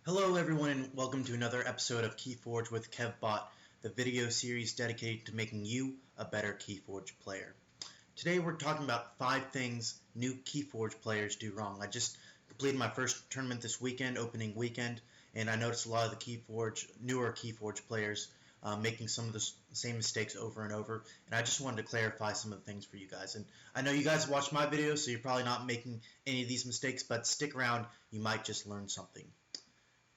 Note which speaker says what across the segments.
Speaker 1: Hello everyone and welcome to another episode of Keyforge with Kevbot, the video series dedicated to making you a better Keyforge player. Today we're talking about 5 things new Keyforge players do wrong. I just completed my first tournament this weekend, opening weekend, and I noticed a lot of the newer Keyforge players making some of the same mistakes over and over, and I just wanted to clarify some of the things for you guys. And I know you guys watched my videos, so you're probably not making any of these mistakes, but stick around, you might just learn something.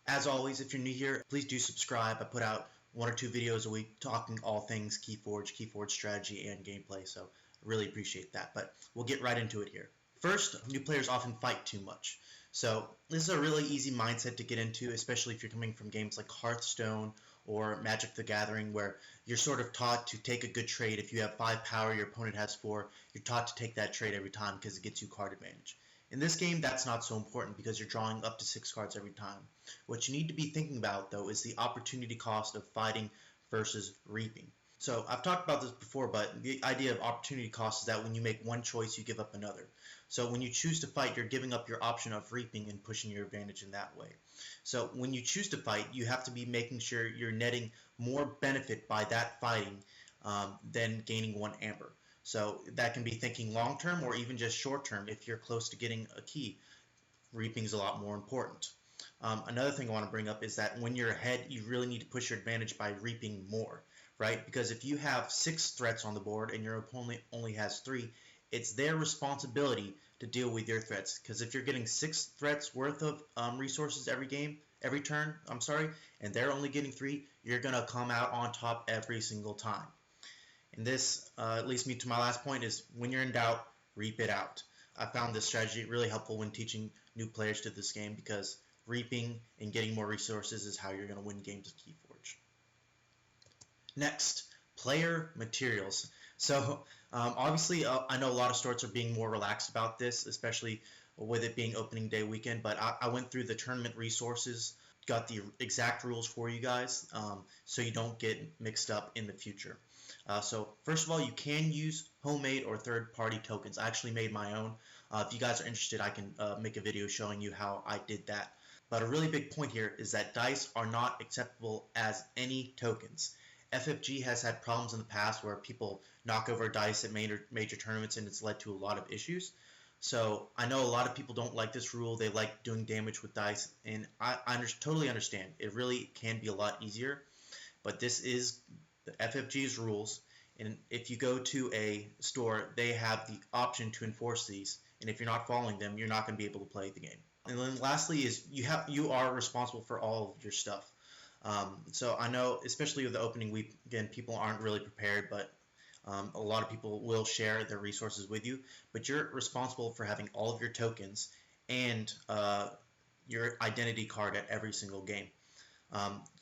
Speaker 1: As always, if you're new here, please do subscribe. I put out 1 or 2 videos a week talking all things Keyforge, Keyforge strategy, and gameplay, so I really appreciate that. But we'll get right into it here. First, new players often fight too much. So this is a really easy mindset to get into, especially if you're coming from games like Hearthstone or Magic the Gathering, where you're sort of taught to take a good trade. If you have 5 power, your opponent has 4, you're taught to take that trade every time because it gets you card advantage. In this game, that's not so important because you're drawing up to 6 cards every time. What you need to be thinking about, though, is the opportunity cost of fighting versus reaping. So I've talked about this before, but the idea of opportunity cost is that when you make one choice, you give up another. So when you choose to fight, you're giving up your option of reaping and pushing your advantage in that way. So when you choose to fight, you have to be making sure you're netting more benefit by that fighting than gaining 1 amber. So that can be thinking long term or even just short term. If you're close to getting a key, reaping is a lot more important. Another thing I want to bring up is that when you're ahead, you really need to push your advantage by reaping more, right? Because if you have 6 threats on the board and your opponent only has 3, it's their responsibility to deal with your threats. Because if you're getting 6 threats worth of resources every turn, and they're only getting 3, you're going to come out on top every single time. And this leads me to my last point is when you're in doubt, reap it out. I found this strategy really helpful when teaching new players to this game because reaping and getting more resources is how you're going to win games of Keyforge. Next, player materials. So obviously I know a lot of stores are being more relaxed about this, especially with it being opening day weekend, but I went through the tournament resources, got the exact rules for you guys so you don't get mixed up in the future. So first of all, you can use homemade or third-party tokens. I actually made my own. If you guys are interested, I can make a video showing you how I did that. But a really big point here is that dice are not acceptable as any tokens. FFG has had problems in the past where people knock over dice at major tournaments and it's led to a lot of issues. So I know a lot of people don't like this rule. They like doing damage with dice, and I totally understand. It really can be a lot easier, but this is the FFG's rules, and if you go to a store, they have the option to enforce these, and if you're not following them, you're not going to be able to play the game. And then lastly is you are responsible for all of your stuff. So I know, especially with the opening week, again, people aren't really prepared, but a lot of people will share their resources with you, but you're responsible for having all of your tokens and your identity card at every single game.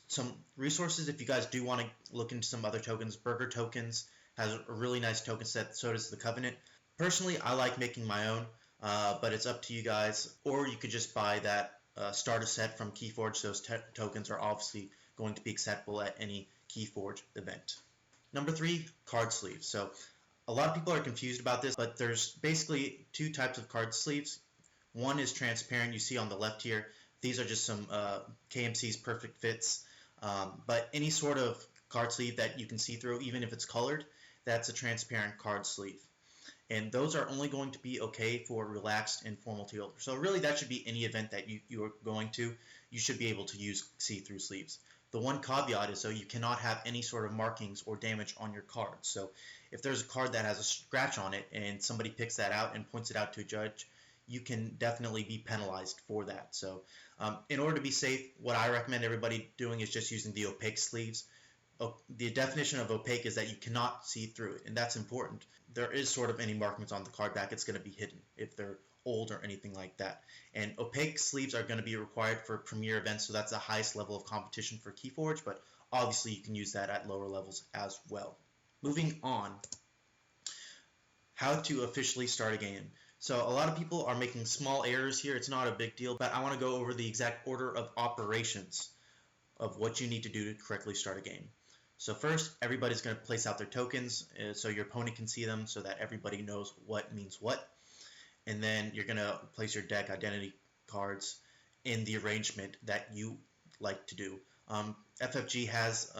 Speaker 1: Some resources, if you guys do want to look into some other tokens, Burger Tokens has a really nice token set, so does the Covenant. Personally, I like making my own, but it's up to you guys, or you could just buy that starter set from Keyforge. Those tokens are obviously going to be acceptable at any Keyforge event. Number 3, card sleeves. So a lot of people are confused about this, but there's basically 2 types of card sleeves. One is transparent, you see on the left here. These are just some KMC's perfect fits, but any sort of card sleeve that you can see through, even if it's colored, that's a transparent card sleeve. And those are only going to be okay for relaxed and formal holders. So really that should be any event that you are going to, you should be able to use see-through sleeves. The one caveat is, so you cannot have any sort of markings or damage on your card. So if there's a card that has a scratch on it and somebody picks that out and points it out to a judge, you can definitely be penalized for that. So in order to be safe, what I recommend everybody doing is just using the opaque sleeves. The definition of opaque is that you cannot see through it, and that's important. There is sort of any markings on the card back, it's going to be hidden if they're old or anything like that. And opaque sleeves are going to be required for premier events, so that's the highest level of competition for Keyforge, but obviously you can use that at lower levels as well. Moving on, how to officially start a game. So a lot of people are making small errors here. It's not a big deal, but I want to go over the exact order of operations of what you need to do to correctly start a game. So first, everybody's going to place out their tokens so your opponent can see them so that everybody knows what means what. And then you're going to place your deck identity cards in the arrangement that you like to do. FFG has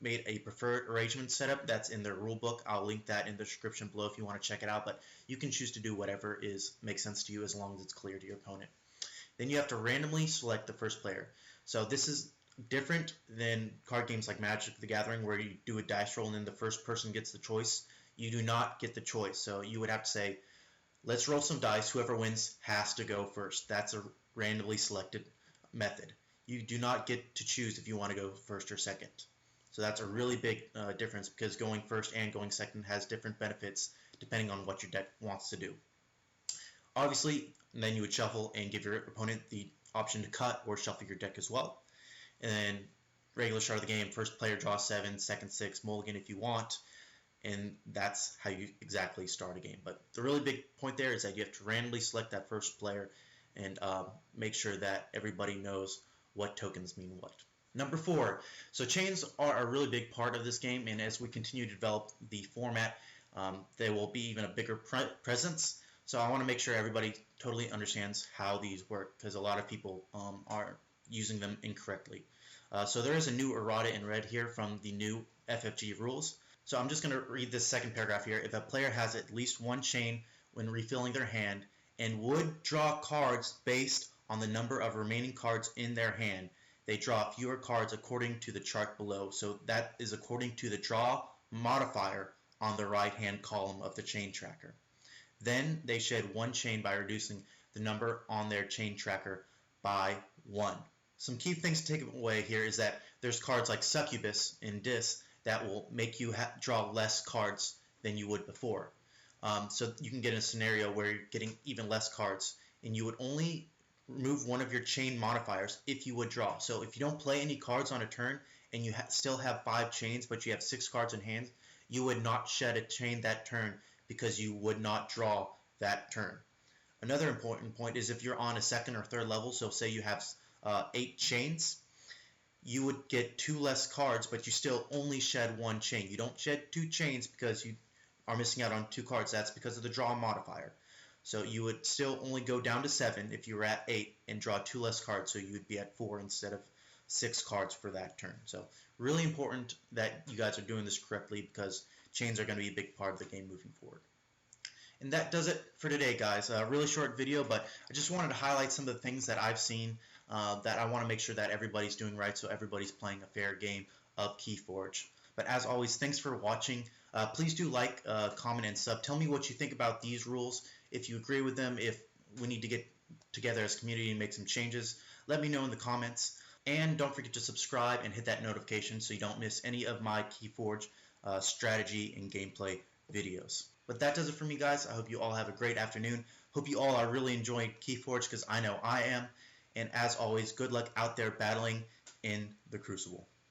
Speaker 1: made a preferred arrangement setup that's in their rulebook. I'll link that in the description below if you want to check it out, but you can choose to do whatever makes sense to you as long as it's clear to your opponent. Then you have to randomly select the first player. So this is different than card games like Magic the Gathering where you do a dice roll and then the first person gets the choice. You do not get the choice. So you would have to say, let's roll some dice. Whoever wins has to go first. That's a randomly selected method. You do not get to choose if you want to go first or second. So that's a really big difference because going first and going second has different benefits depending on what your deck wants to do. Obviously, then you would shuffle and give your opponent the option to cut or shuffle your deck as well. And then regular start of the game, first player draws 7, second 6, mulligan if you want. And that's how you exactly start a game. But the really big point there is that you have to randomly select that first player and make sure that everybody knows what tokens mean what. Number 4, so chains are a really big part of this game, and as we continue to develop the format, there will be even a bigger presence. So I want to make sure everybody totally understands how these work because a lot of people are using them incorrectly. So there is a new errata in red here from the new FFG rules. So I'm just going to read this second paragraph here. If a player has at least one chain when refilling their hand and would draw cards based on the number of remaining cards in their hand, they draw fewer cards according to the chart below. So that is according to the draw modifier on the right-hand column of the chain tracker. Then they shed one chain by reducing the number on their chain tracker by 1. Some key things to take away here is that there's cards like Succubus in Dis that will make you draw less cards than you would before. So you can get in a scenario where you're getting even less cards and you would only remove one of your chain modifiers if you would draw. So if you don't play any cards on a turn and you still have 5 chains but you have 6 cards in hand, you would not shed a chain that turn because you would not draw that turn. Another important point is if you're on a second or third level, so say you have 8 chains, you would get 2 less cards, but you still only shed 1 chain. You don't shed 2 chains because you are missing out on 2 cards. That's because of the draw modifier. So you would still only go down to 7 if you were at 8 and draw 2 less cards, so you would be at 4 instead of 6 cards for that turn. So really important that you guys are doing this correctly because chains are going to be a big part of the game moving forward. And that does it for today, guys. A really short video, but I just wanted to highlight some of the things that I've seen that I want to make sure that everybody's doing right so everybody's playing a fair game of Keyforge. But as always, thanks for watching. Please do like, comment, and sub. Tell me what you think about these rules. If you agree with them, if we need to get together as a community and make some changes, let me know in the comments. And don't forget to subscribe and hit that notification so you don't miss any of my Keyforge strategy and gameplay videos. But that does it for me, guys. I hope you all have a great afternoon. Hope you all are really enjoying Keyforge because I know I am. And as always, good luck out there battling in the Crucible.